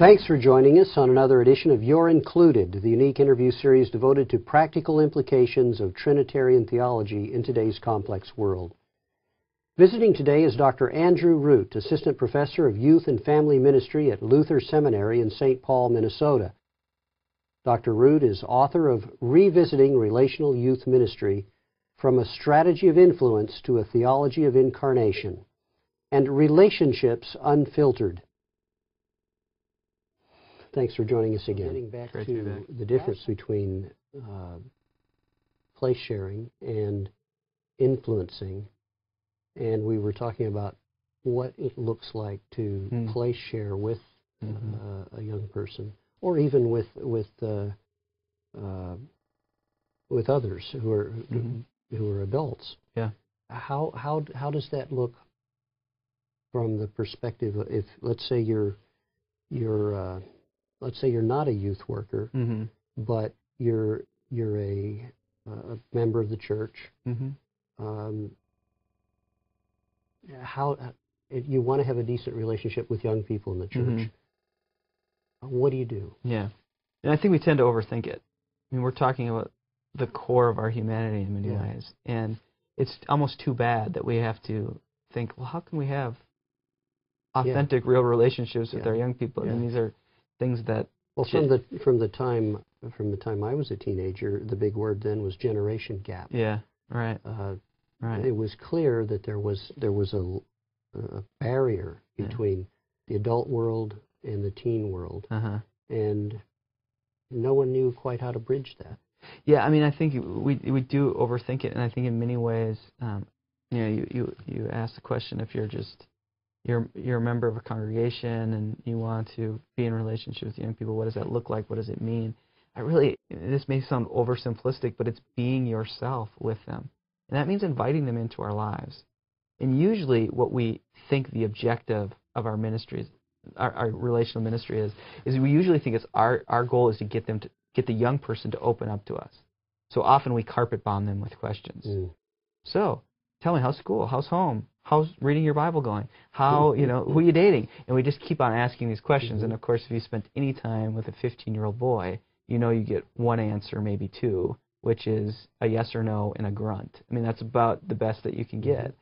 Thanks for joining us on another edition of You're Included, the unique interview series devoted to practical implications of Trinitarian theology in today's complex world. Visiting today is Dr. Andrew Root, Assistant Professor of Youth and Family Ministry at Luther Seminary in St. Paul, Minnesota. Dr. Root is author of Revisiting Relational Youth Ministry, From a Strategy of Influence to a Theology of Incarnation, and Relationships Unfiltered. Thanks for joining us again. Getting back to the difference between place sharing and influencing, and we were talking about what it looks like to place share with a young person, or even with others who are adults. Yeah. How does that look from the perspective of, if let's say you're not a youth worker, but you're a member of the church. How you want to have a decent relationship with young people in the church. What do you do? Yeah, and I think we tend to overthink it. I mean, we're talking about the core of our humanity in many ways, and it's almost too bad that we have to think, well, how can we have authentic, real relationships with our young people? I mean, these are things that from the time I was a teenager, the big word then was generation gap. Yeah, right. Right. It was clear that there was a barrier between the adult world and the teen world, and no one knew quite how to bridge that. Yeah, I mean, I think we do overthink it, and I think in many ways, you ask the question, if you're a member of a congregation and you want to be in relationship with young people, what does that look like? What does it mean? This may sound oversimplistic, but it's being yourself with them. And that means inviting them into our lives. And usually what we think the objective of our ministries, our relational ministry is we usually think it's our goal is to get the young person to open up to us. So often we carpet bomb them with questions. So, tell me, how's school? How's home? How's reading your Bible going? Who are you dating? And we just keep on asking these questions. And of course, if you spent any time with a 15-year-old boy, you get one answer, maybe two, which is a yes or no and a grunt. I mean, that's about the best that you can get.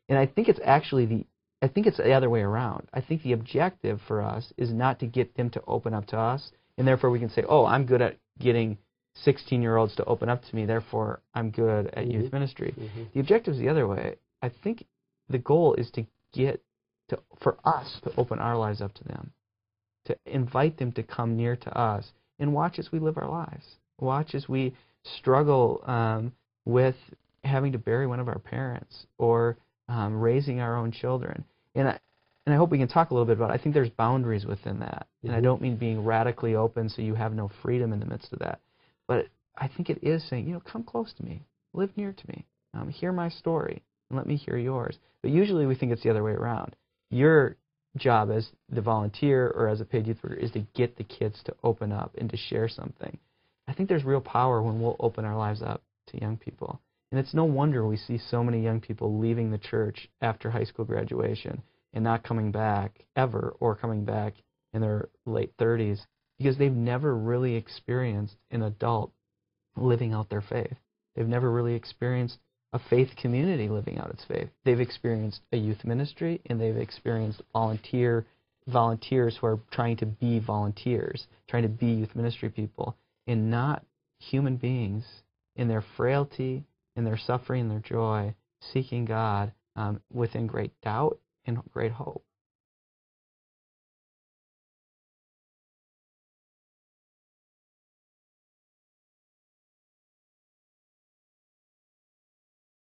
And I think it's the other way around. I think the objective for us is not to get them to open up to us, and therefore we can say, oh, I'm good at getting 16-year-olds to open up to me, therefore I'm good at youth ministry. The objective is the other way. I think the goal is for us to open our lives up to them, to invite them to come near to us and watch as we live our lives. Watch as we struggle with having to bury one of our parents or raising our own children. And I hope we can talk a little bit about it. I think there's boundaries within that. And I don't mean being radically open so you have no freedom in the midst of that. But I think it is saying, come close to me, live near to me, hear my story, and let me hear yours. But usually we think it's the other way around. Your job as the volunteer or as a paid youth worker is to get the kids to open up and to share something. I think there's real power when we'll open our lives up to young people. And it's no wonder we see so many young people leaving the church after high school graduation and not coming back ever, or coming back in their late 30s, because they've never really experienced an adult living out their faith. They've never really experienced a faith community living out its faith. They've experienced a youth ministry, and they've experienced volunteers who are trying to be volunteers, trying to be youth ministry people, and not human beings in their frailty, in their suffering, in their joy, seeking God within great doubt and great hope.